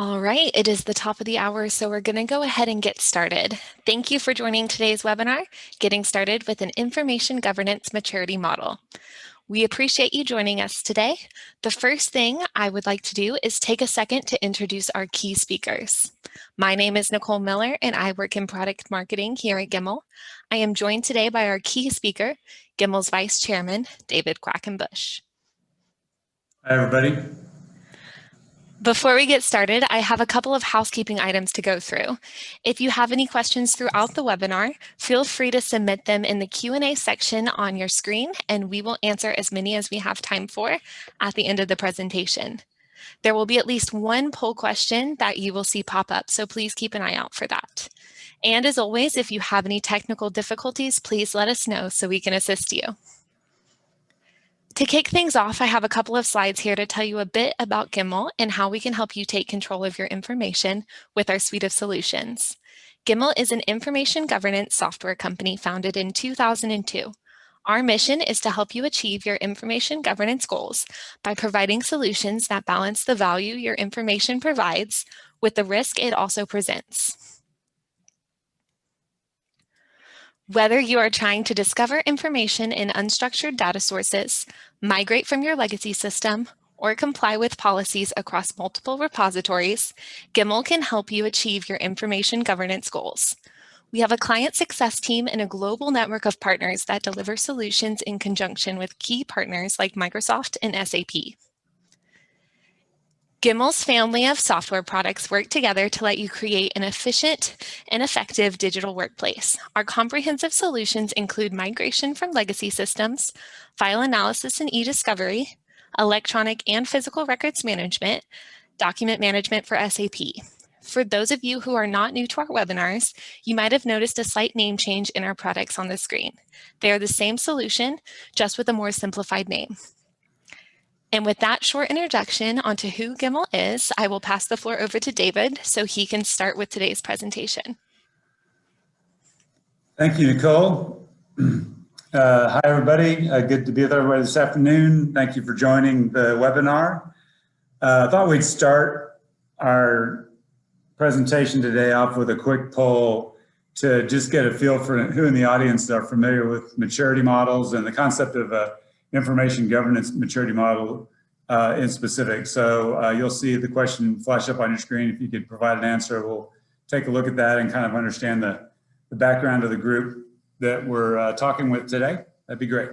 All right, it is the top of the hour, so we're going to go ahead and get started. Thank you for joining today's webinar, Getting Started with an Information Governance Maturity Model. We appreciate you joining us today. The first thing I would like to do is take a second to introduce our key speakers. My name is Nicole Miller, and I work in product marketing here at Gimmal. I am joined today by our key speaker, Gimmal's Vice Chairman, David Quackenbush. Hi, everybody. Before we get started, I have a couple of housekeeping items to go through. If you have any questions throughout the webinar, feel free to submit them in the Q&A section on your screen, and we will answer as many as we have time for at the end of the presentation. There will be at least one poll question that you will see pop up, so please keep an eye out for that. And as always, if you have any technical difficulties, please let us know so we can assist you. To kick things off, I have a couple of slides here to tell you a bit about Gimmal and how we can help you take control of your information with our suite of solutions. Gimmal is an information governance software company founded in 2002. Our mission is to help you achieve your information governance goals by providing solutions that balance the value your information provides with the risk it also presents. Whether you are trying to discover information in unstructured data sources, migrate from your legacy system, or comply with policies across multiple repositories, Gimmal can help you achieve your information governance goals. We have a client success team and a global network of partners that deliver solutions in conjunction with key partners like Microsoft and SAP. Gimmal's family of software products work together to let you create an efficient and effective digital workplace. Our comprehensive solutions include migration from legacy systems, file analysis and e-discovery, electronic and physical records management, document management for SAP. For those of you who are not new to our webinars, you might have noticed a slight name change in our products on the screen. They are the same solution, just with a more simplified name. And with that short introduction onto who Gimmal is, I will pass the floor over to David so he can start with today's presentation. Thank you, Nicole. Hi, everybody. Good to be with everybody this afternoon. Thank you for joining the webinar. I thought we'd start our presentation today off with a quick poll to just get a feel for who in the audience are familiar with maturity models and the concept of information governance maturity model in specific. So you'll see the question flash up on your screen. If you could provide an answer, we'll take a look at that and kind of understand the background of the group that we're talking with today. That'd be great.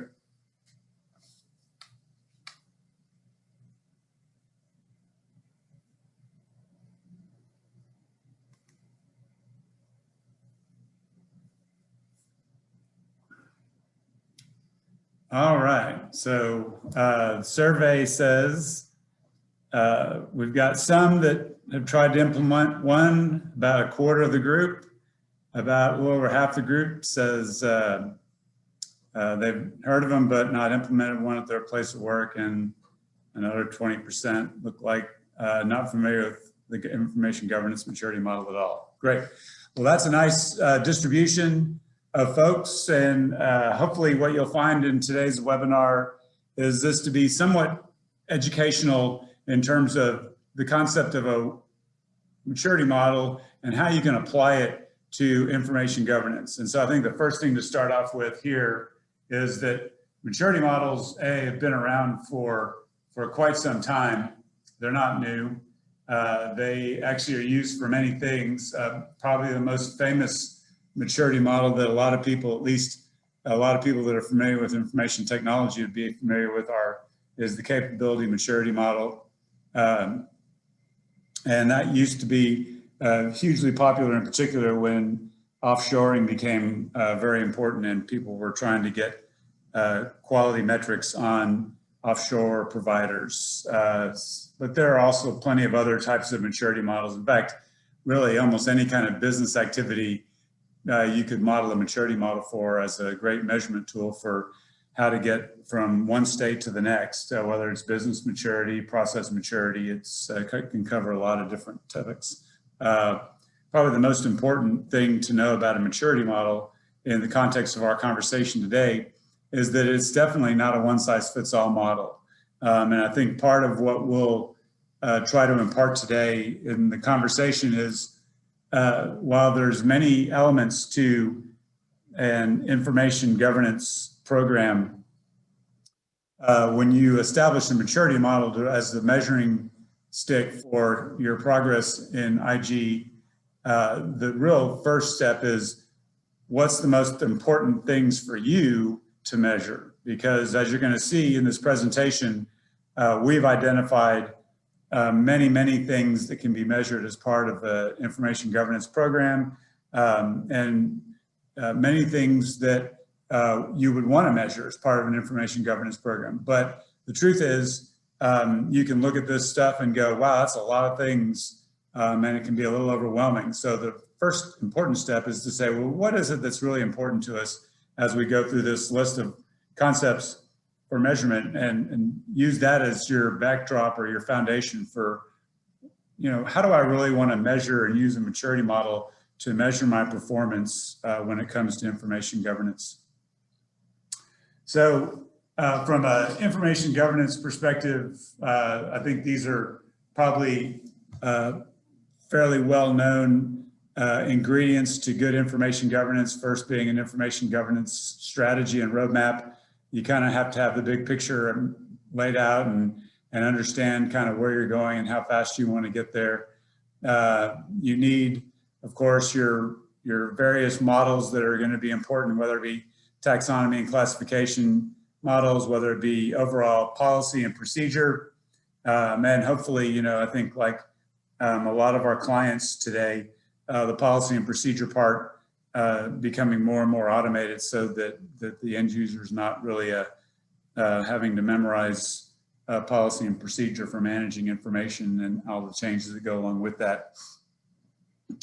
All right, so survey says we've got some that have tried to implement one, about a quarter of the group, about a little over half the group says they've heard of them but not implemented one at their place of work, and another 20% look like not familiar with the information governance maturity model at all. Great, well that's a nice distribution of folks, and hopefully what you'll find in today's webinar is this to be somewhat educational in terms of the concept of a maturity model and how you can apply it to information governance. And so I think the first thing to start off with here is that maturity models, have been around for quite some time. They're not new. They actually are used for many things. Probably the most famous maturity model that a lot of people, at least a lot of people that are familiar with information technology would be familiar with is the capability maturity model. And that used to be hugely popular, in particular when offshoring became very important and people were trying to get quality metrics on offshore providers. But there are also plenty of other types of maturity models. In fact, really almost any kind of business activity you could model a maturity model for as a great measurement tool for how to get from one state to the next, whether it's business maturity, process maturity. It can cover a lot of different topics. Probably the most important thing to know about a maturity model in the context of our conversation today is that it's definitely not a one-size-fits-all model. And I think part of what we'll try to impart today in the conversation is, while there's many elements to an information governance program, when you establish a maturity model as the measuring stick for your progress in IG, the real first step is what's the most important things for you to measure? Because as you're going to see in this presentation, we've identified many things that can be measured as part of the information governance program, and many things that you would want to measure as part of an information governance program. But the truth is, you can look at this stuff and go, wow, that's a lot of things, and it can be a little overwhelming. So the first important step is to say, well, what is it that's really important to us as we go through this list of concepts for measurement, and use that as your backdrop or your foundation for, how do I really want to measure and use a maturity model to measure my performance when it comes to information governance. So from an information governance perspective, I think these are probably fairly well-known ingredients to good information governance. First being an information governance strategy and roadmap. You kind of have to have the big picture laid out and understand kind of where you're going and how fast you want to get there. You need, of course, your various models that are going to be important, whether it be taxonomy and classification models, whether it be overall policy and procedure. And hopefully, I think like a lot of our clients today, the policy and procedure part becoming more and more automated so that the end user is not really having to memorize policy and procedure for managing information and all the changes that go along with that.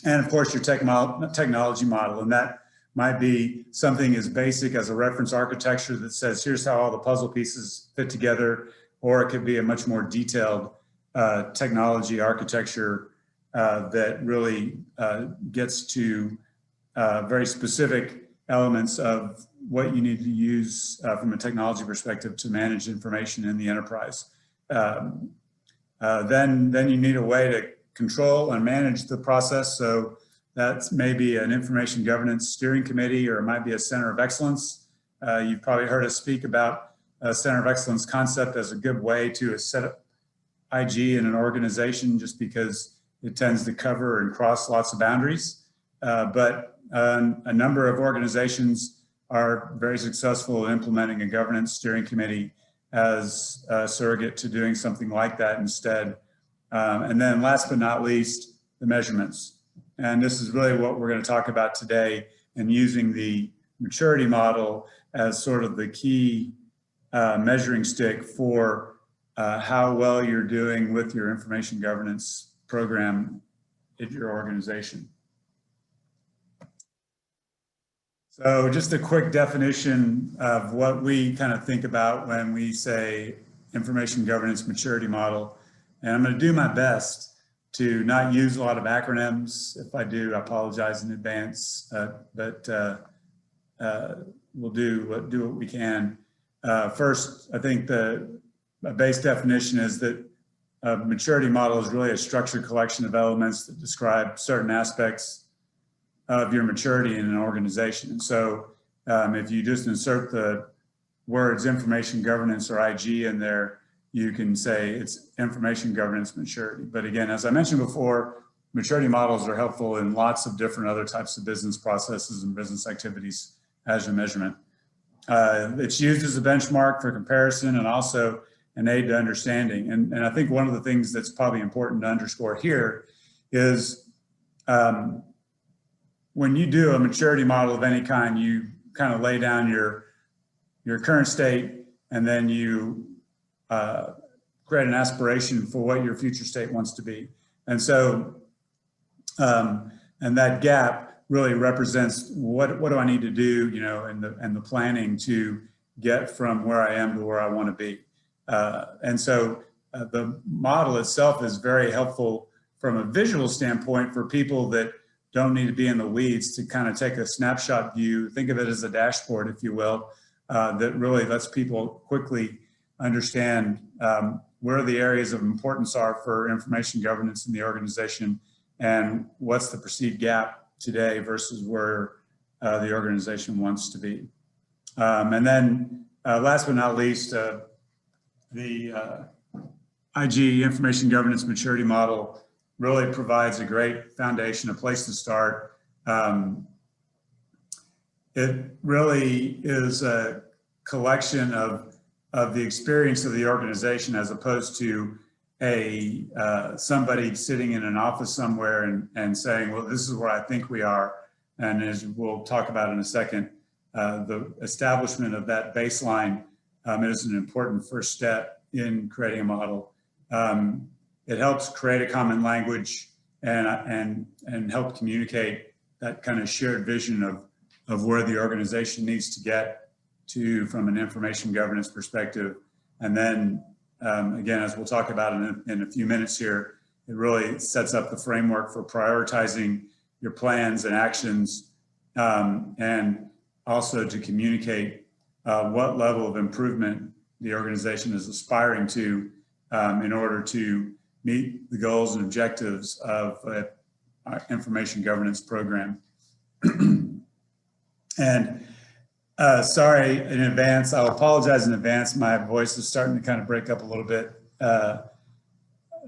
And of course, your technology model, and that might be something as basic as a reference architecture that says, here's how all the puzzle pieces fit together, or it could be a much more detailed technology architecture that really gets to very specific elements of what you need to use from a technology perspective to manage information in the enterprise. Then you need a way to control and manage the process. So that's maybe an information governance steering committee, or it might be a center of excellence. You've probably heard us speak about a center of excellence concept as a good way to set up IG in an organization, just because it tends to cover and cross lots of boundaries. But a number of organizations are very successful in implementing a governance steering committee as a surrogate to doing something like that instead. And then last but not least, the measurements. And this is really what we're going to talk about today, and using the maturity model as sort of the key measuring stick for how well you're doing with your information governance program at your organization. So just a quick definition of what we kind of think about when we say information governance maturity model. And I'm going to do my best to not use a lot of acronyms. If I do, I apologize in advance, but we'll do what we can. First, I think the base definition is that a maturity model is really a structured collection of elements that describe certain aspects of your maturity in an organization. And so if you just insert the words information governance or IG in there, you can say it's information governance maturity. But again, as I mentioned before, maturity models are helpful in lots of different other types of business processes and business activities as a measurement. It's used as a benchmark for comparison and also an aid to understanding. And I think one of the things that's probably important to underscore here is when you do a maturity model of any kind, you kind of lay down your current state, and then you create an aspiration for what your future state wants to be. And so, and that gap really represents what do I need to do, and the planning to get from where I am to where I want to be. And so the model itself is very helpful from a visual standpoint for people that don't need to be in the weeds, to kind of take a snapshot view. Think of it as a dashboard, if you will, that really lets people quickly understand where the areas of importance are for information governance in the organization, and what's the perceived gap today versus where the organization wants to be. And then last but not least, the IG information governance maturity model really provides a great foundation, a place to start. It really is a collection of the experience of the organization, as opposed to somebody sitting in an office somewhere and saying, well, this is where I think we are. And as we'll talk about in a second, the establishment of that baseline is an important first step in creating a model. It helps create a common language and help communicate that kind of shared vision of where the organization needs to get to from an information governance perspective. And then again, as we'll talk about in a few minutes here, it really sets up the framework for prioritizing your plans and actions, and also to communicate what level of improvement the organization is aspiring to in order to meet the goals and objectives of our information governance program. And sorry in advance, I'll apologize in advance. My voice is starting to kind of break up a little bit.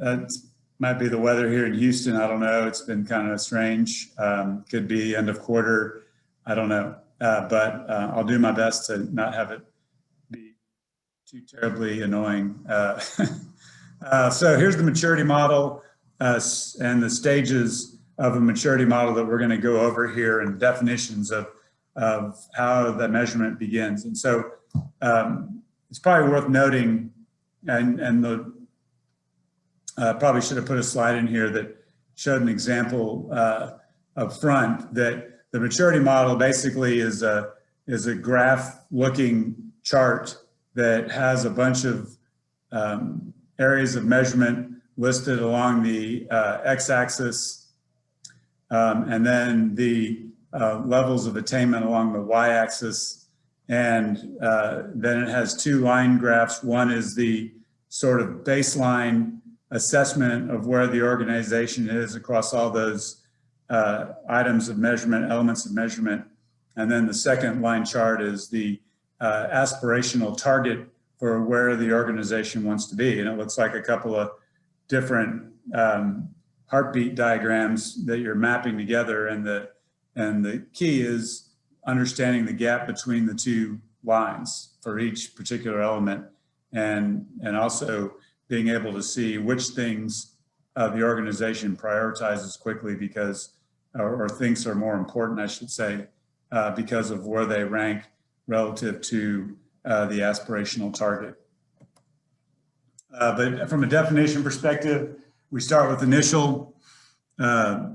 It might be the weather here in Houston. I don't know. It's been kind of strange. Could be end of quarter. I don't know. But I'll do my best to not have it be too terribly annoying. So here's the maturity model and the stages of a maturity model that we're going to go over here, and definitions of how the measurement begins. And so it's probably worth noting, and the probably should have put a slide in here that showed an example up front, that the maturity model basically is a graph looking chart that has a bunch of areas of measurement listed along the x-axis, and then the levels of attainment along the y-axis. And then it has two line graphs. One is the sort of baseline assessment of where the organization is across all those items of measurement, elements of measurement. And then the second line chart is the aspirational target for where the organization wants to be. And it looks like a couple of different heartbeat diagrams that you're mapping together. And the key is understanding the gap between the two lines for each particular element, and also being able to see which things the organization prioritizes quickly because, or thinks are more important, I should say, because of where they rank relative to the aspirational target. But from a definition perspective, we start with initial. I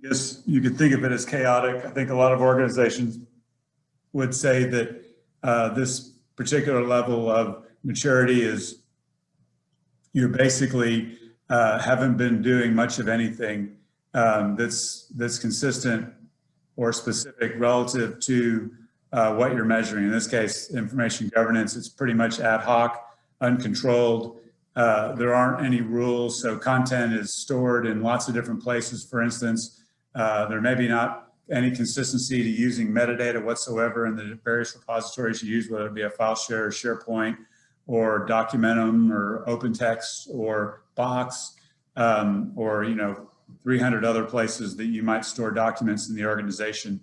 guess you could think of it as chaotic. I think a lot of organizations would say that this particular level of maturity is you basically haven't been doing much of anything that's consistent or specific relative to what you're measuring. In this case, information governance, it's pretty much ad hoc, uncontrolled. There aren't any rules, so content is stored in lots of different places. For instance, there may be not any consistency to using metadata whatsoever in the various repositories you use, whether it be a file share or SharePoint or Documentum or OpenText or Box, or 300 other places that you might store documents in the organization.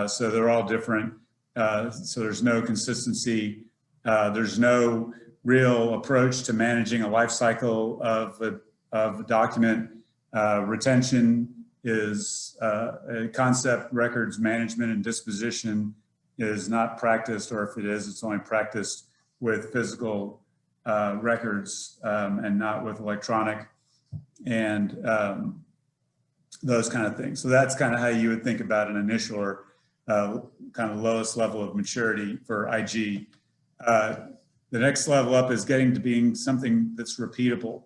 So they're all different. So there's no consistency. There's no real approach to managing a life cycle of a document. Retention is a concept. Records management and disposition is not practiced, or if it is, it's only practiced with physical records and not with electronic, and those kind of things. So that's kind of how you would think about an initial or kind of lowest level of maturity for IG. The next level up is getting to being something that's repeatable.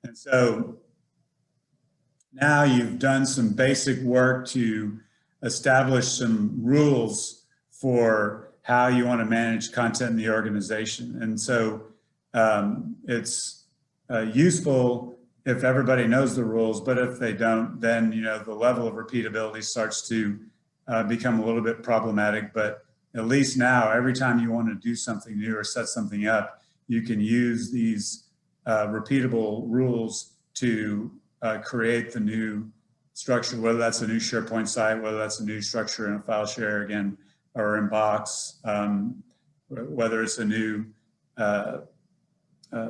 And so now you've done some basic work to establish some rules for how you want to manage content in the organization. And so It's useful if everybody knows the rules, but if they don't, then the level of repeatability starts to become a little bit problematic. But at least now, every time you want to do something new or set something up, you can use these repeatable rules to create the new structure, whether that's a new SharePoint site, whether that's a new structure in a file share again, or in Box, whether it's a new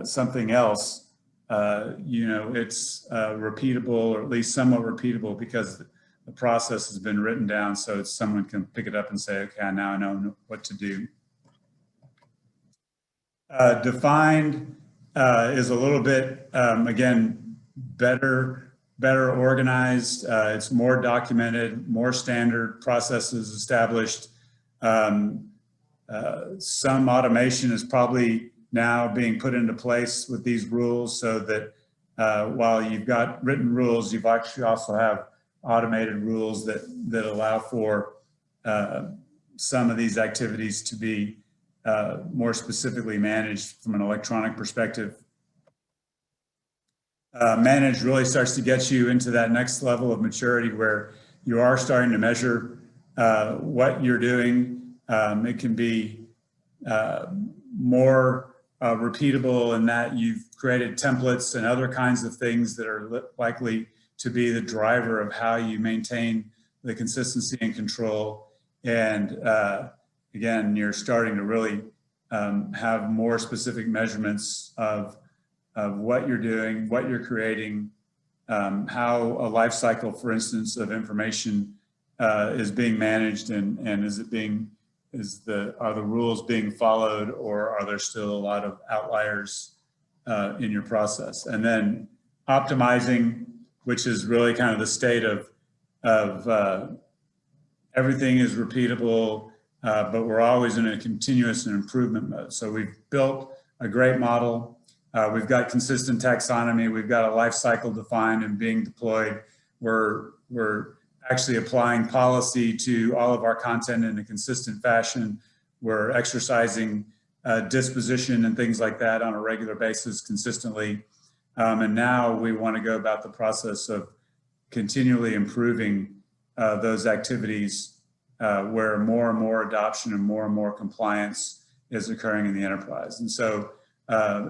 something else, it's repeatable, or at least somewhat repeatable, because the process has been written down, so it's someone can pick it up and say, okay, now I know what to do. Defined is a little bit, again, better organized. It's more documented, more standard processes established. Some automation is probably now being put into place with these rules, so that while you've got written rules, you've actually also have automated rules that allow for some of these activities to be more specifically managed from an electronic perspective. Managed really starts to get you into that next level of maturity where you are starting to measure what you're doing. It can be more repeatable in that you've created templates and other kinds of things that are likely to be the driver of how you maintain the consistency and control. And again, you're starting to really have more specific measurements of what you're doing, what you're creating, how a life cycle, for instance, of information is being managed, and are the rules being followed, or are there still a lot of outliers in your process? And then optimizing, which is really kind of the state of everything is repeatable, but we're always in a continuous and improvement mode. So we've built a great model. We've got consistent taxonomy. We've got a life cycle defined and being deployed. We're actually applying policy to all of our content in a consistent fashion. We're exercising disposition and things like that on a regular basis consistently. And now we want to go about the process of continually improving those activities where more and more adoption and more compliance is occurring in the enterprise. And so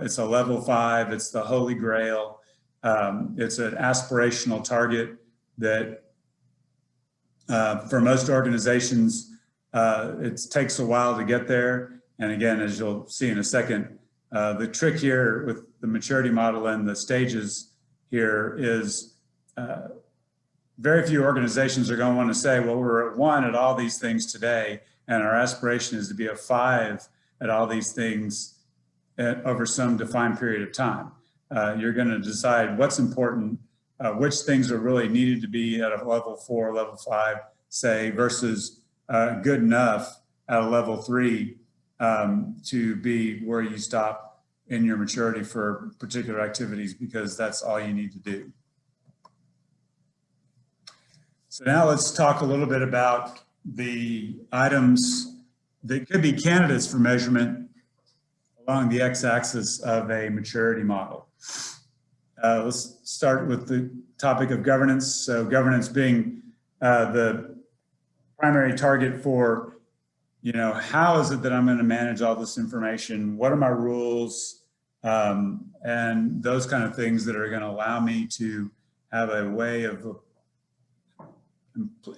it's a level 5, it's the holy grail. It's an aspirational target that for most organizations, it takes a while to get there. And again, as you'll see in a second, the trick here with the maturity model and the stages here is very few organizations are going to want to say, well, we're at 1 at all these things today, and our aspiration is to be a 5 at all these things over some defined period of time. You're going to decide what's important, which things are really needed to be at a level 4, level 5, say, versus good enough at a level 3 to be where you stop in your maturity for particular activities, because that's all you need to do. So now let's talk a little bit about the items that could be candidates for measurement along the x-axis of a maturity model. Let's start with the topic of governance. So governance being the primary target for, how is it that I'm going to manage all this information? What are my rules? And those kind of things that are going to allow me to have a way of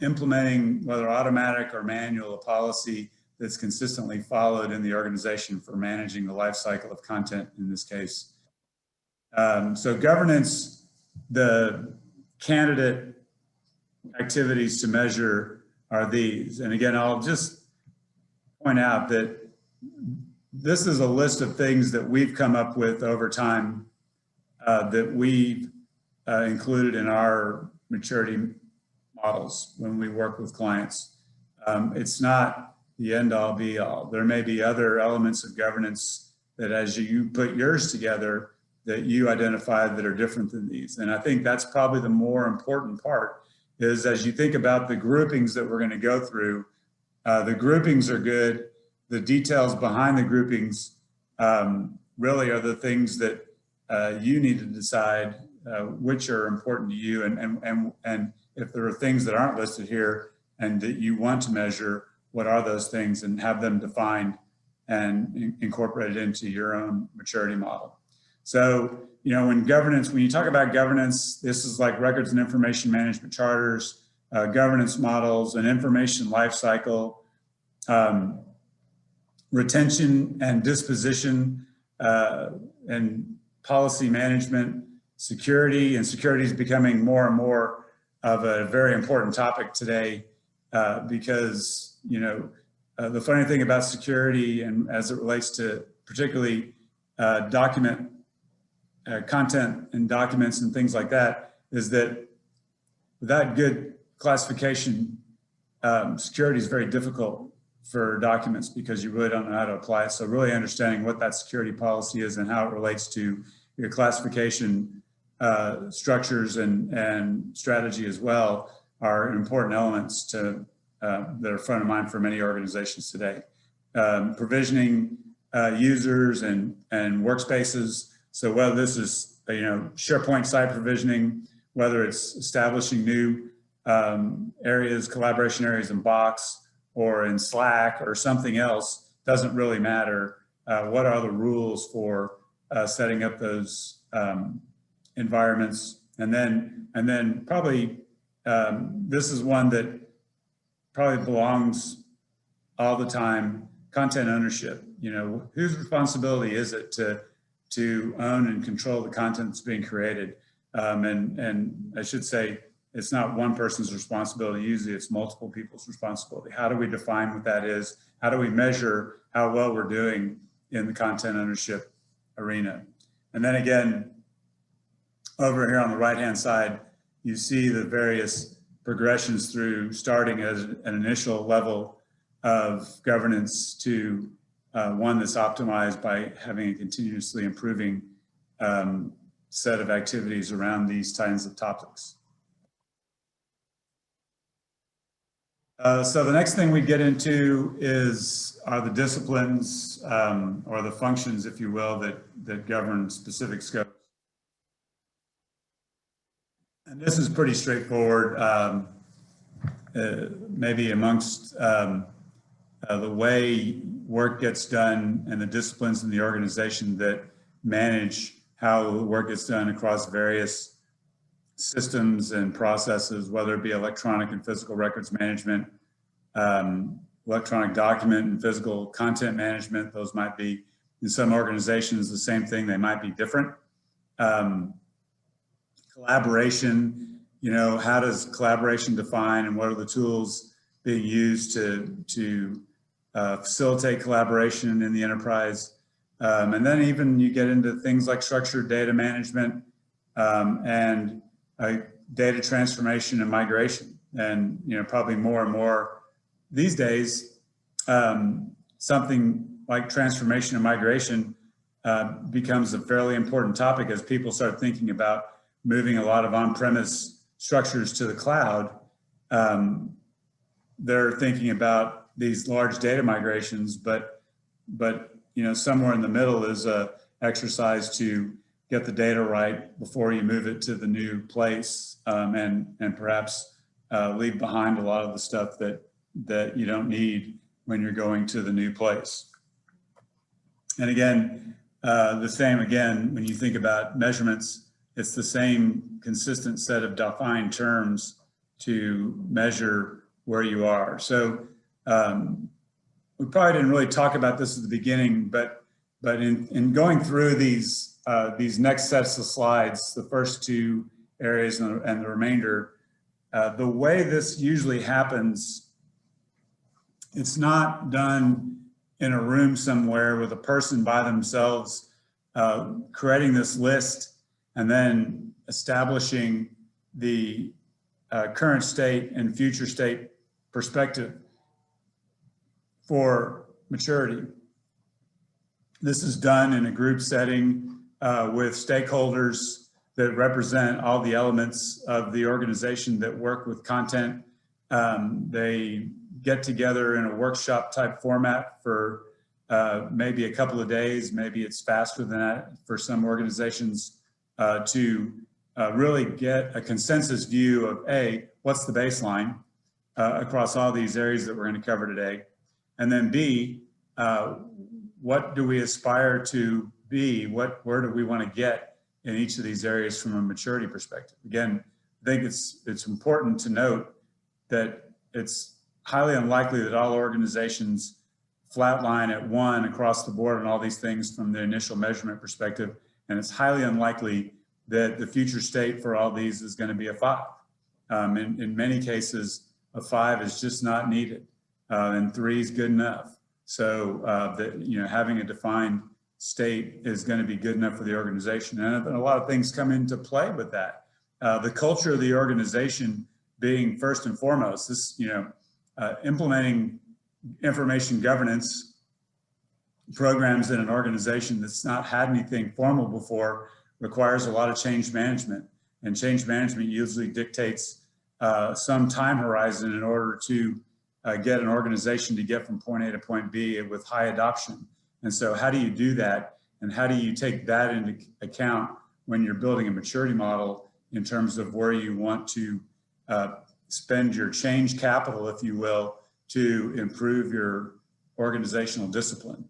implementing, whether automatic or manual, a policy that's consistently followed in the organization for managing the life cycle of content in this case. So governance, the candidate activities to measure are these. And again, I'll just point out that this is a list of things that we've come up with over time that we've included in our maturity models when we work with clients. It's not the end all be all. There may be other elements of governance that as you put yours together that you identify that are different than these. And I think that's probably the more important part, is as you think about the groupings that we're going to go through, the groupings are good. The details behind the groupings really are the things that you need to decide which are important to you, and if there are things that aren't listed here and that you want to measure, what are those things, and have them defined and incorporated into your own maturity model. So, when you talk about governance, this is like records and information management charters, governance models, an information lifecycle, retention and disposition, and policy management, security. And security is becoming more and more of a very important topic today because, the funny thing about security, and as it relates to particularly content and documents and things like that, is that without good classification, security is very difficult for documents because you really don't know how to apply it. So really understanding what that security policy is and how it relates to your classification structures and strategy as well are important elements that are front of mind for many organizations today. Provisioning users and workspaces. So whether this is SharePoint site provisioning, whether it's establishing new areas, collaboration areas in Box or in Slack or something else, doesn't really matter. What are the rules for setting up those environments? And then probably this is one that probably belongs all the time: content ownership. Whose responsibility is it to own and control the content that's being created? And I should say, it's not one person's responsibility. Usually it's multiple people's responsibility. How do we define what that is? How do we measure how well we're doing in the content ownership arena? And then again, over here on the right-hand side, you see the various progressions through starting as an initial level of governance to one that's optimized by having a continuously improving set of activities around these kinds of topics. So the next thing we get into are the disciplines or the functions, if you will, that govern specific scopes. And this is pretty straightforward, maybe amongst the way work gets done and the disciplines in the organization that manage how the work gets done across various systems and processes, whether it be electronic and physical records management, electronic document and physical content management. Those might be, in some organizations, the same thing. They might be different. Collaboration, how does collaboration define, and what are the tools being used to facilitate collaboration in the enterprise? And then even you get into things like structured data management and data transformation and migration. And probably more and more these days, something like transformation and migration becomes a fairly important topic as people start thinking about moving a lot of on-premise structures to the cloud. They're thinking about these large data migrations, but somewhere in the middle is a exercise to get the data right before you move it to the new place, and perhaps leave behind a lot of the stuff that you don't need when you're going to the new place. And again, the same again, when you think about measurements, it's the same consistent set of defined terms to measure where you are. So we probably didn't really talk about this at the beginning, but in going through these next sets of slides, the first two areas and the remainder, the way this usually happens, it's not done in a room somewhere with a person by themselves creating this list and then establishing the current state and future state perspective for maturity. This is done in a group setting with stakeholders that represent all the elements of the organization that work with content. They get together in a workshop type format for maybe a couple of days, maybe it's faster than that for some organizations, to really get a consensus view of A, what's the baseline across all these areas that we're going to cover today, and then B, what do we aspire to be? Where do we want to get in each of these areas from a maturity perspective? Again, I think it's important to note that it's highly unlikely that all organizations flatline at 1 across the board on all these things from the initial measurement perspective, and it's highly unlikely that the future state for all these is going to be a 5. In many cases, a 5 is just not needed, and 3 is good enough. So having a defined state is going to be good enough for the organization, and a lot of things come into play with that. The culture of the organization being first and foremost. This, implementing information governance programs in an organization that's not had anything formal before requires a lot of change management, and change management usually dictates some time horizon in order to get an organization to get from point A to point B with high adoption. And so how do you do that? And how do you take that into account when you're building a maturity model in terms of where you want to spend your change capital, if you will, to improve your organizational discipline?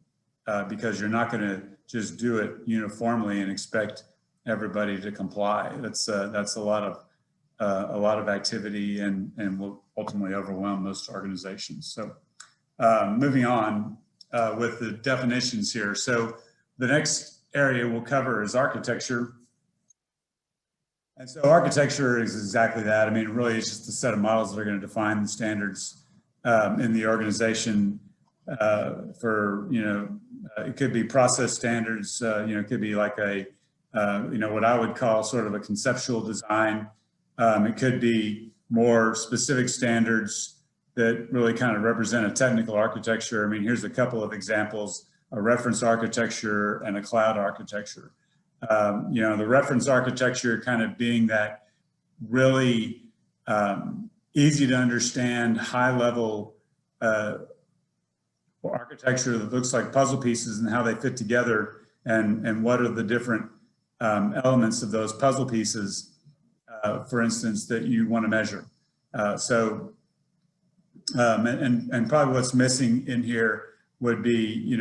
Because you're not going to just do it uniformly and expect everybody to comply. That's a lot of activity and will ultimately overwhelm most organizations. So moving on with the definitions here. So the next area we'll cover is architecture. And so architecture is exactly that. I mean, really, it's just a set of models that are going to define the standards in the organization for, it could be process standards, it could be like a, what I would call sort of a conceptual design. It could be more specific standards that really kind of represent a technical architecture. I mean, here's a couple of examples: a reference architecture and a cloud architecture. The reference architecture kind of being that really easy to understand, high level architecture that looks like puzzle pieces and how they fit together, and what are the different elements of those puzzle pieces, for instance, that you want to measure. And probably what's missing in here would be,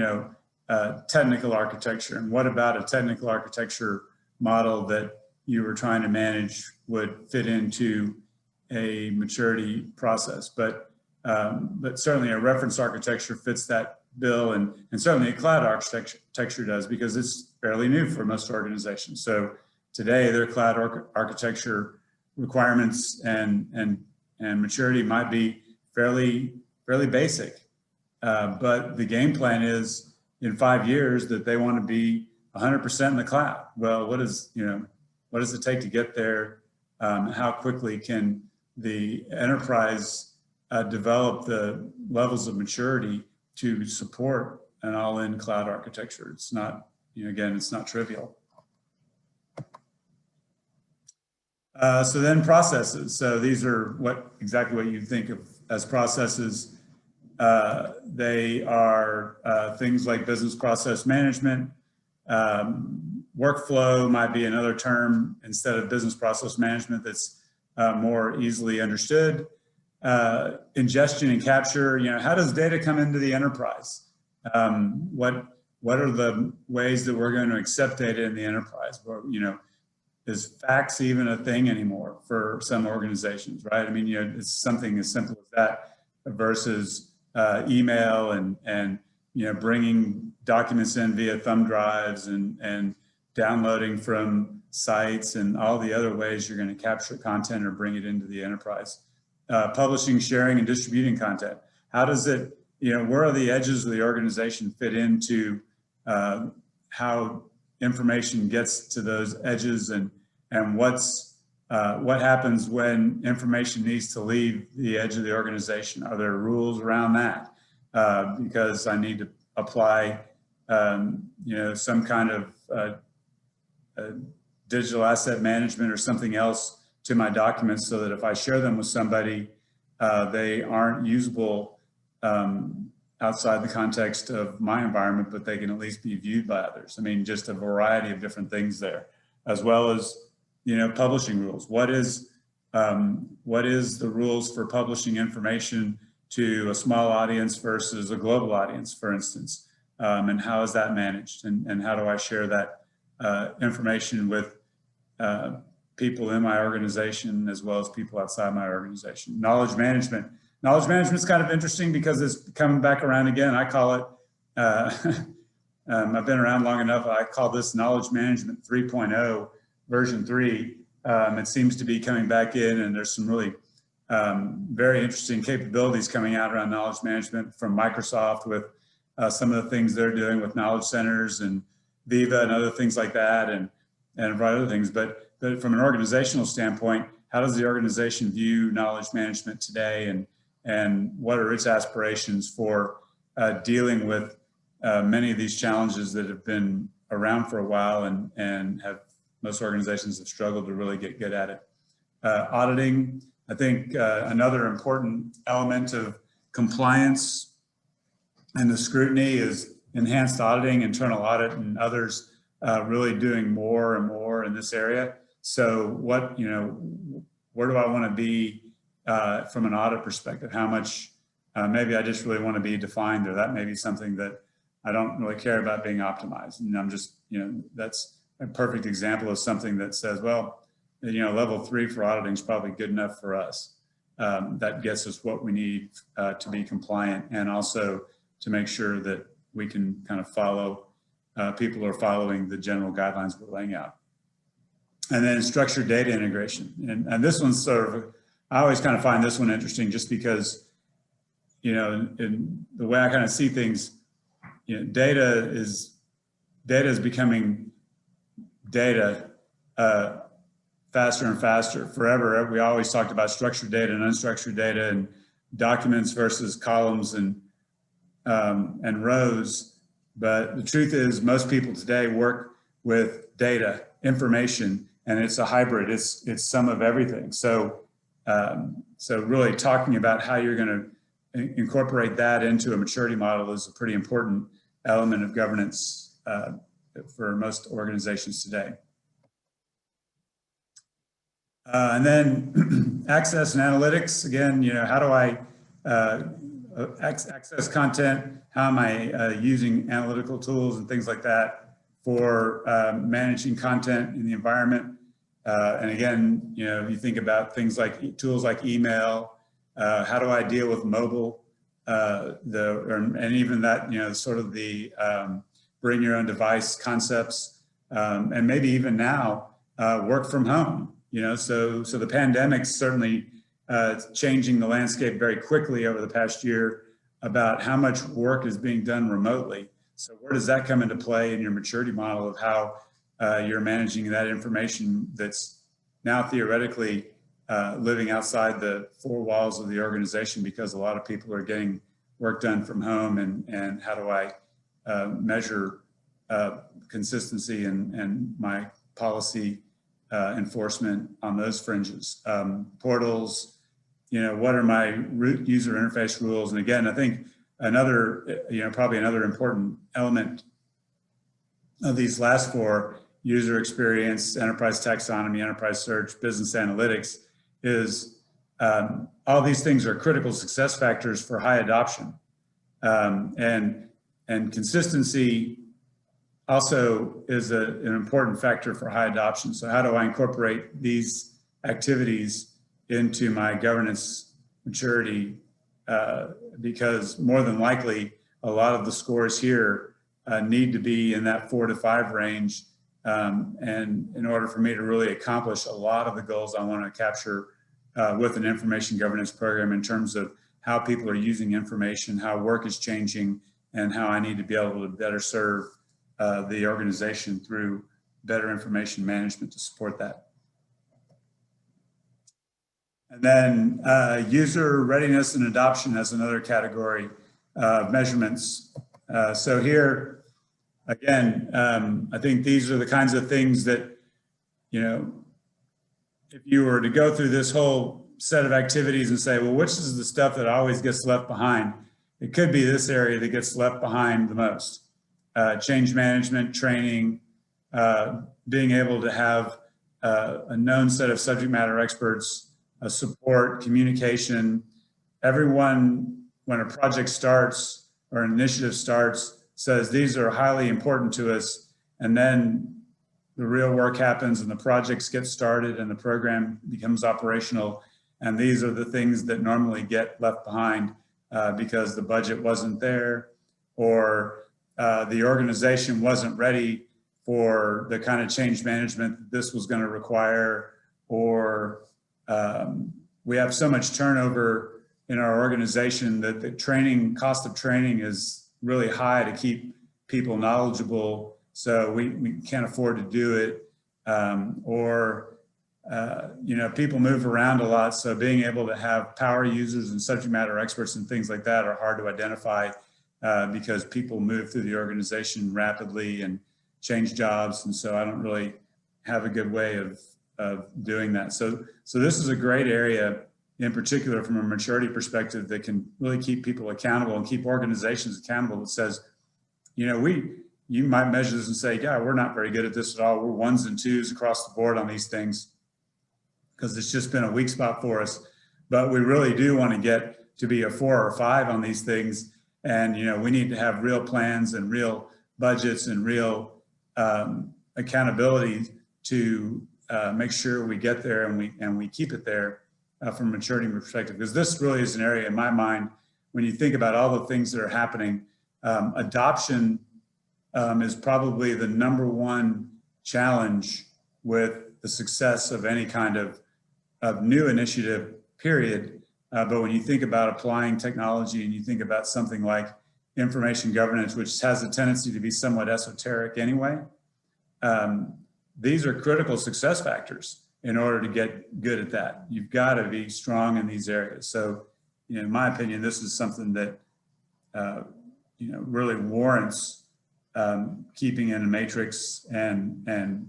technical architecture. And what about a technical architecture model that you were trying to manage would fit into a maturity process? But certainly a reference architecture fits that bill, and certainly a cloud architecture does, because it's fairly new for most organizations. So today their cloud architecture requirements and maturity might be fairly basic, but the game plan is in 5 years that they want to be 100% in the cloud. Well, what does it take to get there? How quickly can the enterprise develop the levels of maturity to support an all-in cloud architecture? It's not, again, it's not trivial. So then processes. So these are exactly what you think of as processes. They are things like business process management. Workflow might be another term instead of business process management that's more easily understood. Ingestion and capture. How does data come into the enterprise? What are the ways that we're going to accept data in the enterprise? Is fax even a thing anymore for some organizations, right? I mean, it's something as simple as that versus email and bringing documents in via thumb drives and downloading from sites and all the other ways you're going to capture content or bring it into the enterprise. Publishing, sharing, and distributing content. How does it, where are the edges of the organization fit into how information gets to those edges, and what happens when information needs to leave the edge of the organization? Are there rules around that? Because I need to apply, some kind of digital asset management or something else to my documents, so that if I share them with somebody, they aren't usable outside the context of my environment, but they can at least be viewed by others. I mean, just a variety of different things there, as well as, publishing rules. What is the rules for publishing information to a small audience versus a global audience, for instance? And how is that managed? And how do I share that information with people in my organization as well as people outside my organization? Knowledge management. Knowledge management is kind of interesting because it's coming back around again. I call it, I've been around long enough, I call this knowledge management 3.0, version 3. It seems to be coming back in, and there's some really very interesting capabilities coming out around knowledge management from Microsoft with some of the things they're doing with knowledge centers and Viva and other things like that, and a variety of other things. But from an organizational standpoint, how does the organization view knowledge management today, and what are its aspirations for dealing with many of these challenges that have been around for a while, and have most organizations have struggled to really get good at it. Auditing, I think another important element of compliance and the scrutiny is enhanced auditing, internal audit, and others really doing more and more in this area. So where do I want to be from an audit perspective? How much, maybe I just really want to be defined, or that may be something that I don't really care about being optimized. And I'm just, that's a perfect example of something that says, well, level 3 for auditing is probably good enough for us. That gets us what we need to be compliant, and also to make sure that we can kind of follow, people are following the general guidelines we're laying out. And then structured data integration. And this one's sort of, I always kind of find this one interesting just because, in the way I kind of see things, data is becoming data faster and faster. Forever, we always talked about structured data and unstructured data, and documents versus columns and rows. But the truth is, most people today work with data, information, and it's a hybrid. It's some of everything. So really talking about how you're going to incorporate that into a maturity model is a pretty important element of governance for most organizations today. And then access and analytics. Again, how do I access content? How am I using analytical tools and things like that for managing content in the environment? And again, you think about things like tools like email. How do I deal with mobile? And even that, sort of the bring your own device concepts, and maybe even now work from home. So the pandemic's certainly changing the landscape very quickly over the past year about how much work is being done remotely. So where does that come into play in your maturity model of how you're managing that information that's now theoretically living outside the four walls of the organization, because a lot of people are getting work done from home, and how do I measure consistency and my policy enforcement on those fringes. Portals, what are my user interface rules? And again, I think another, probably another important element of these last four, user experience, enterprise taxonomy, enterprise search, business analytics, is all these things are critical success factors for high adoption. And consistency also is an important factor for high adoption. So how do I incorporate these activities into my governance maturity? Because more than likely, a lot of the scores here need to be in that 4 to 5 range. And in order for me to really accomplish a lot of the goals I want to capture with an information governance program, in terms of how people are using information, how work is changing, and how I need to be able to better serve the organization through better information management to support that. And then user readiness and adoption as another category of measurements. So here, again, I think these are the kinds of things that, if you were to go through this whole set of activities and say, well, which is the stuff that always gets left behind? it could be this area that gets left behind the most. Change management, training, being able to have a known set of subject matter experts, support, communication. Everyone, when a project starts or an initiative starts, says these are highly important to us, and then the real work happens and the projects get started and the program becomes operational. And these are the things that normally get left behind because the budget wasn't there, or the organization wasn't ready for the kind of change management that this was going to require, or we have so much turnover in our organization that the cost of training is really high to keep people knowledgeable. So we can't afford to do it. People move around a lot. So being able to have power users and subject matter experts and things like that are hard to identify because people move through the organization rapidly and change jobs. And so I don't really have a good way of doing that. So this is a great area in particular from a maturity perspective that can really keep people accountable and keep organizations accountable. That says, you might measure this and say, yeah, we're not very good at this at all. We're ones and twos across the board on these things because it's just been a weak spot for us. But we really do want to get to be a 4 or 5 on these things. And, we need to have real plans and real budgets and real accountability to make sure we get there and we keep it there from a maturity perspective. Because this really is an area in my mind, when you think about all the things that are happening, adoption is probably the #1 challenge with the success of any kind of new initiative, period. But when you think about applying technology and you think about something like information governance, which has a tendency to be somewhat esoteric anyway, these are critical success factors in order to get good at that. You've got to be strong in these areas. So, in my opinion, this is something that really warrants keeping in a matrix and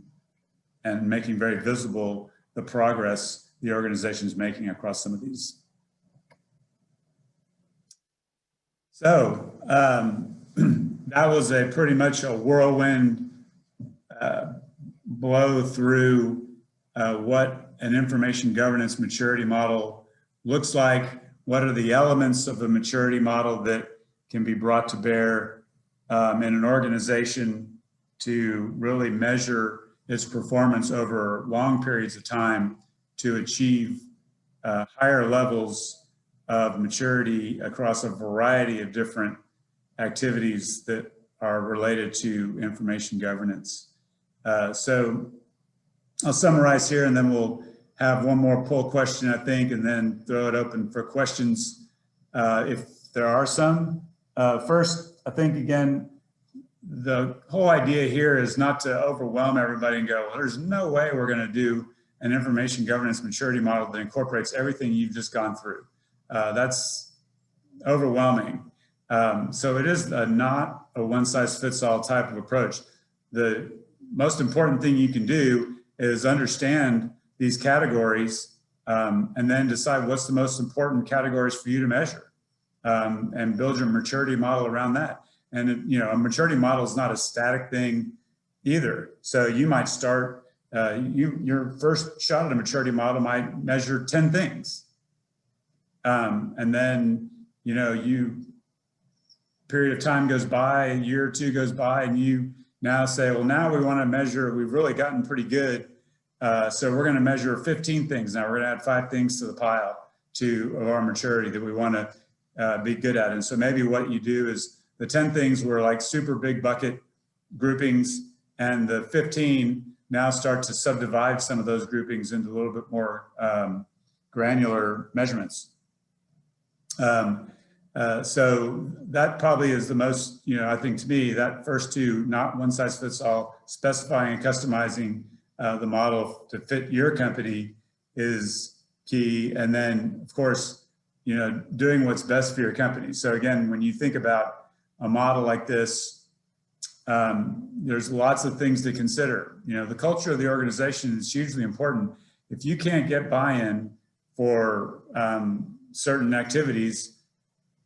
making very visible the progress the organization is making across some of these. So that was pretty much a whirlwind blow through what an information governance maturity model looks like. What are the elements of a maturity model that can be brought to bear in an organization to really measure its performance over long periods of time to achieve higher levels of maturity across a variety of different activities that are related to information governance. So I'll summarize here and then we'll have one more poll question, I think, and then throw it open for questions if there are some. First, I think, again, the whole idea here is not to overwhelm everybody and go, well, there's no way we're going to do an information governance maturity model that incorporates everything you've just gone through. That's overwhelming. So it is not a one-size-fits-all type of approach. The most important thing you can do is understand these categories and then decide what's the most important categories for you to measure and build your maturity model around that. And a maturity model is not a static thing either. So you might start, your first shot at a maturity model might measure 10 things. And then, period of time goes by, a year or two goes by, and you now say, well, now we want to measure, we've really gotten pretty good. So we're going to measure 15 things. Now we're going to add 5 things to the pile of our maturity that we want to be good at. And so maybe what you do is the 10 things were like super big bucket groupings, and the 15 now start to subdivide some of those groupings into a little bit more granular measurements. So that probably is the most, I think to me, that first 2, not one size fits all, specifying and customizing the model to fit your company is key. And then, of course, doing what's best for your company. So again, when you think about a model like this, there's lots of things to consider. The culture of the organization is hugely important. If you can't get buy-in for certain activities,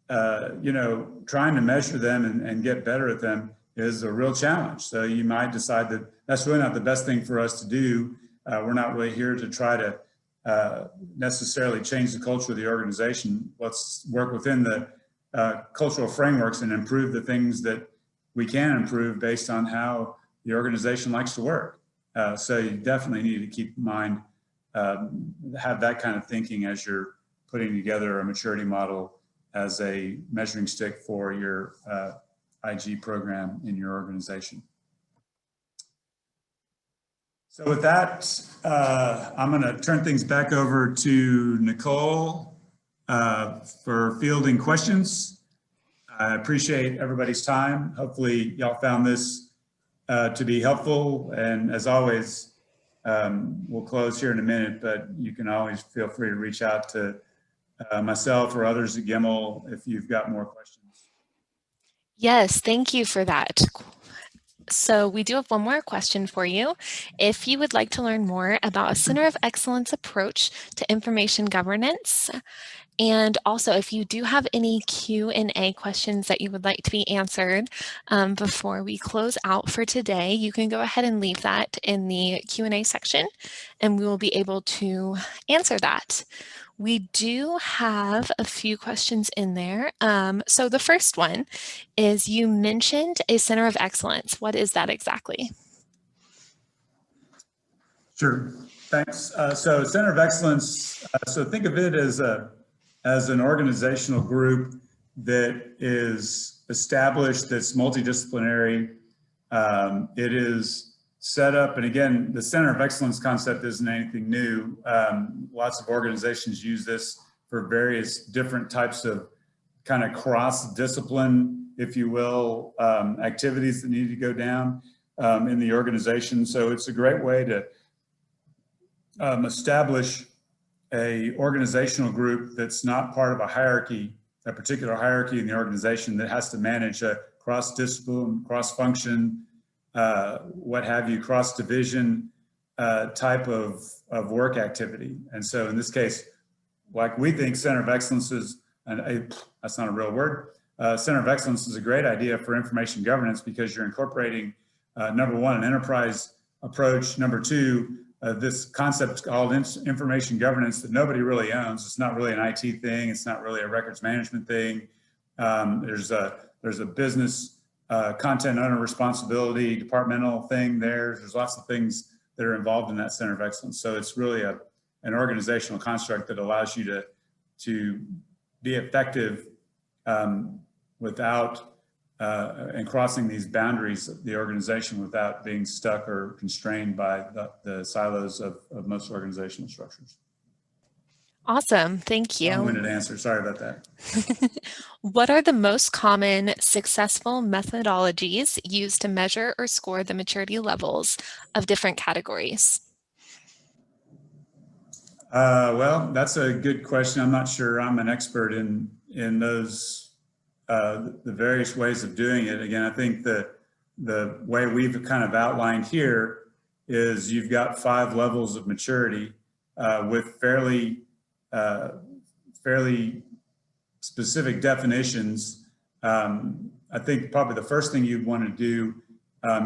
trying to measure them and get better at them is a real challenge. So you might decide that that's really not the best thing for us to do. We're not really here to try to necessarily change the culture of the organization. Let's work within the cultural frameworks and improve the things that we can improve based on how the organization likes to work. So you definitely need to keep in mind, have that kind of thinking as you're putting together a maturity model as a measuring stick for your IG program in your organization. So with that, I'm going to turn things back over to Nicole for fielding questions. I appreciate everybody's time. Hopefully y'all found this to be helpful. And as always, we'll close here in a minute, but you can always feel free to reach out to myself or others at Gimmal if you've got more questions. Yes, thank you for that. So we do have one more question for you. If you would like to learn more about a Center of Excellence approach to information governance, and also if you do have any Q&A questions that you would like to be answered before we close out for today, you can go ahead and leave that in the Q&A section and we will be able to answer that. We do have a few questions in there. So the first one is, you mentioned a Center of Excellence. What is that exactly? Sure, thanks. So Center of Excellence, so think of it as an organizational group that is established, that's multidisciplinary. It is set up, and again, the Center of Excellence concept isn't anything new. Lots of organizations use this for various different types of kind of cross-discipline, if you will, activities that need to go down in the organization. So it's a great way to establish a organizational group that's not part of a hierarchy, a particular hierarchy in the organization that has to manage a cross-discipline, cross-function, what have you, cross-division type of work activity. And so in this case, like we think Center of Excellence is, that's not a real word, Center of Excellence is a great idea for information governance because you're incorporating, number one, an enterprise approach, number two, this concept called information governance that nobody really owns. It's not really an IT thing. It's not really a records management thing. There's a business content owner responsibility, departmental thing there. There's lots of things that are involved in that Center of Excellence. So it's really an organizational construct that allows you to be effective without and crossing these boundaries of the organization without being stuck or constrained by the silos of most organizational structures. Awesome, thank you. Long-winded answer, sorry about that. What are the most common successful methodologies used to measure or score the maturity levels of different categories? Well, that's a good question. I'm not sure I'm an expert in those, the various ways of doing it. Again, I think that the way we've kind of outlined here is you've got 5 levels of maturity with fairly specific definitions. I think probably the first thing you'd want to do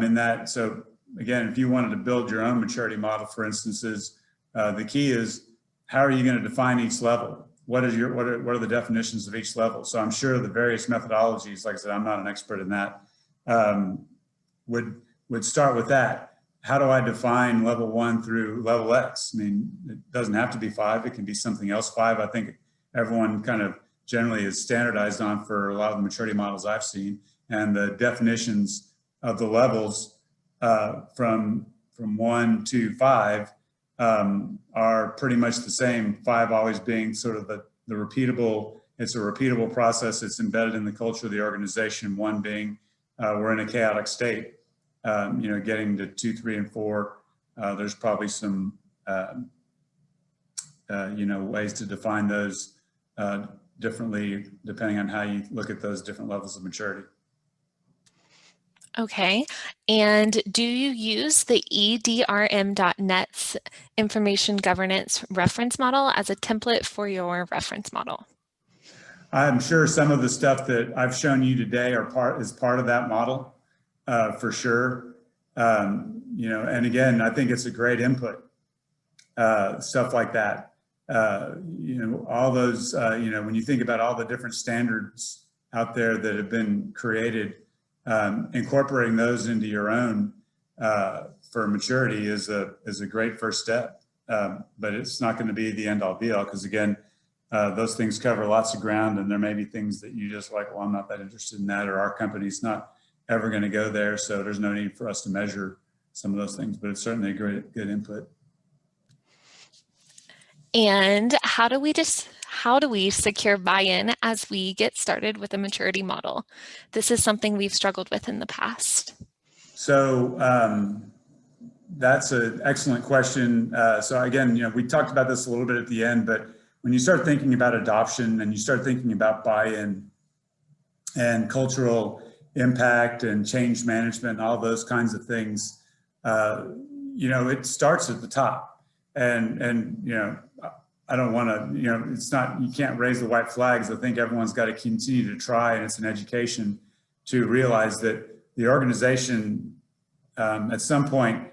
in that, so again, if you wanted to build your own maturity model, for instance, is the key is how are you going to define each level? What are the definitions of each level? So I'm sure the various methodologies, like I said, I'm not an expert in that, would start with that. How do I define level 1 through level X? I mean, it doesn't have to be 5. It can be something else. 5, I think everyone kind of generally is standardized on for a lot of the maturity models I've seen. And the definitions of the levels from 1 to 5 are pretty much the same. 5 always being sort of the repeatable, it's a repeatable process. It's embedded in the culture of the organization. 1 being we're in a chaotic state. Getting to 2, 3, and 4, there's probably some, ways to define those differently depending on how you look at those different levels of maturity. Okay, and do you use the EDRM.net's information governance reference model as a template for your reference model? I'm sure some of the stuff that I've shown you today is part of that model, for sure. And again, I think it's a great input, stuff like that. All those, when you think about all the different standards out there that have been created, incorporating those into your own for maturity is a great first step. But it's not going to be the end all be all, because again, those things cover lots of ground, and there may be things that you just like, well, I'm not that interested in that, or our company's not ever going to go there, so there's no need for us to measure some of those things, but it's certainly a good input. And how do we secure buy-in as we get started with a maturity model? This is something we've struggled with in the past. So that's an excellent question. So again, we talked about this a little bit at the end, but when you start thinking about adoption and you start thinking about buy-in and cultural impact and change management, and all those kinds of things, it starts at the top. And I don't want to, it's not, you can't raise the white flags. I think everyone's got to continue to try, and it's an education to realize that the organization at some point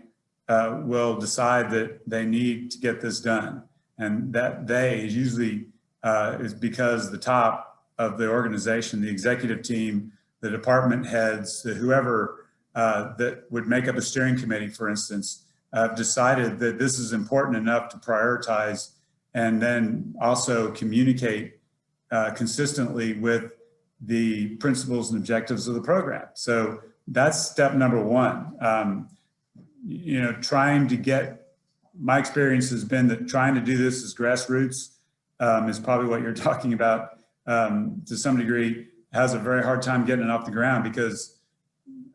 will decide that they need to get this done. And that they usually is because the top of the organization, the executive team, the department heads, whoever that would make up a steering committee, for instance, decided that this is important enough to prioritize and then also communicate consistently with the principles and objectives of the program. So that's step number one. Trying to get, my experience has been that trying to do this as grassroots is probably what you're talking about to some degree, has a very hard time getting it off the ground because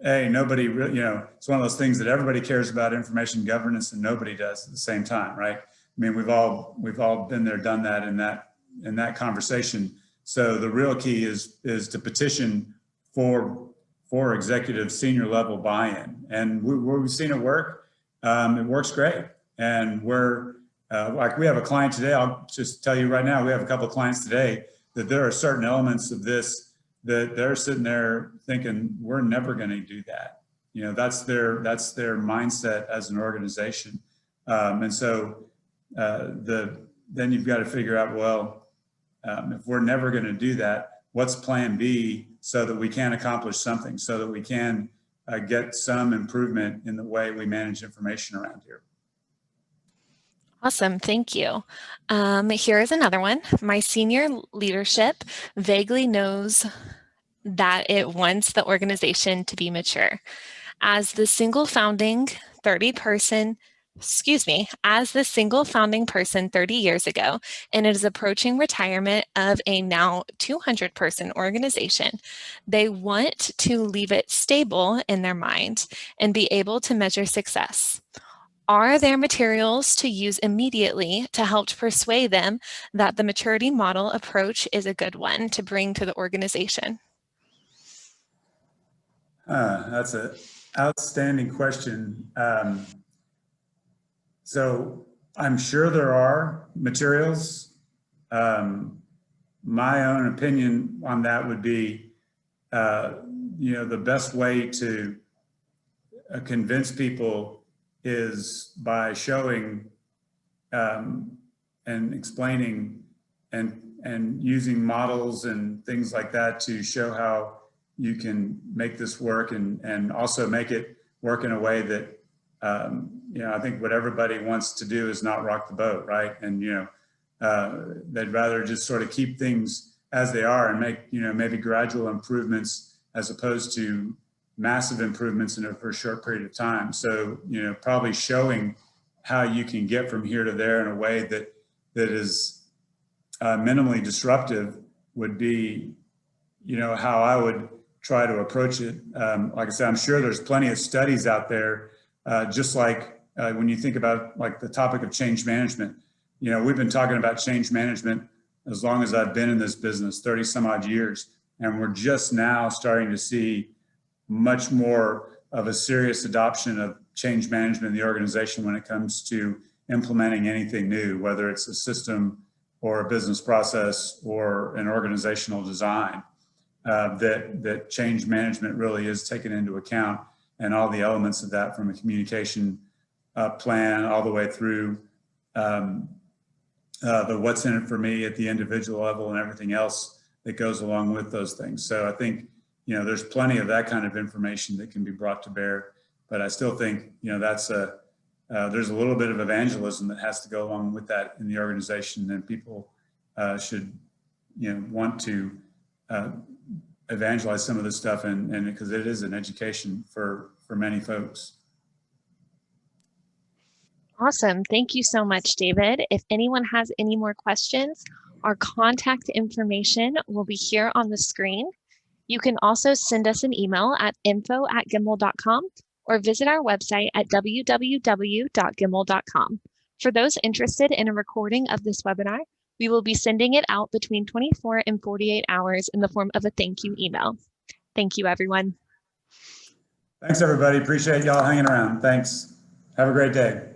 nobody really, it's one of those things that everybody cares about information governance and nobody does at the same time, right? I mean, we've all been there, done that in that conversation. So the real key is to petition for executive senior level buy-in, and where we've seen it work, it works great. And we're like, we have a client today. I'll just tell you right now, we have a couple of clients today that there are certain elements of this that they're sitting there thinking, we're never going to do that. That's their mindset as an organization. And so then you've got to figure out, well, if we're never going to do that, what's plan B so that we can accomplish something, so that we can get some improvement in the way we manage information around here. Awesome, thank you. Here is another one. My senior leadership vaguely knows that it wants the organization to be mature. As the single founding 30 years ago, and it is approaching retirement of a now 200-person organization, they want to leave it stable in their mind and be able to measure success. Are there materials to use immediately to help persuade them that the maturity model approach is a good one to bring to the organization? That's an outstanding question. So I'm sure there are materials. My own opinion on that would be, the best way to convince people is by showing and explaining and using models and things like that to show how you can make this work and also make it work in a way that, I think what everybody wants to do is not rock the boat, right? And, they'd rather just sort of keep things as they are and make, maybe gradual improvements as opposed to massive improvements for a short period of time. So, probably showing how you can get from here to there in a way that is minimally disruptive would be, how I would try to approach it. Like I said, I'm sure there's plenty of studies out there, just like when you think about like the topic of change management. We've been talking about change management as long as I've been in this business, 30 some odd years, and we're just now starting to see much more of a serious adoption of change management in the organization when it comes to implementing anything new, whether it's a system or a business process or an organizational design, that change management really is taken into account, and all the elements of that, from a communication plan all the way through the what's in it for me at the individual level and everything else that goes along with those things. So I think, there's plenty of that kind of information that can be brought to bear, but I still think, that's there's a little bit of evangelism that has to go along with that in the organization, and people should, want to evangelize some of this stuff, and because it is an education for many folks. Awesome. Thank you so much, David. If anyone has any more questions, our contact information will be here on the screen. You can also send us an email at info@gimmal.com or visit our website at www.gimmal.com. For those interested in a recording of this webinar, we will be sending it out between 24 and 48 hours in the form of a thank you email. Thank you, everyone. Thanks, everybody. Appreciate y'all hanging around. Thanks. Have a great day.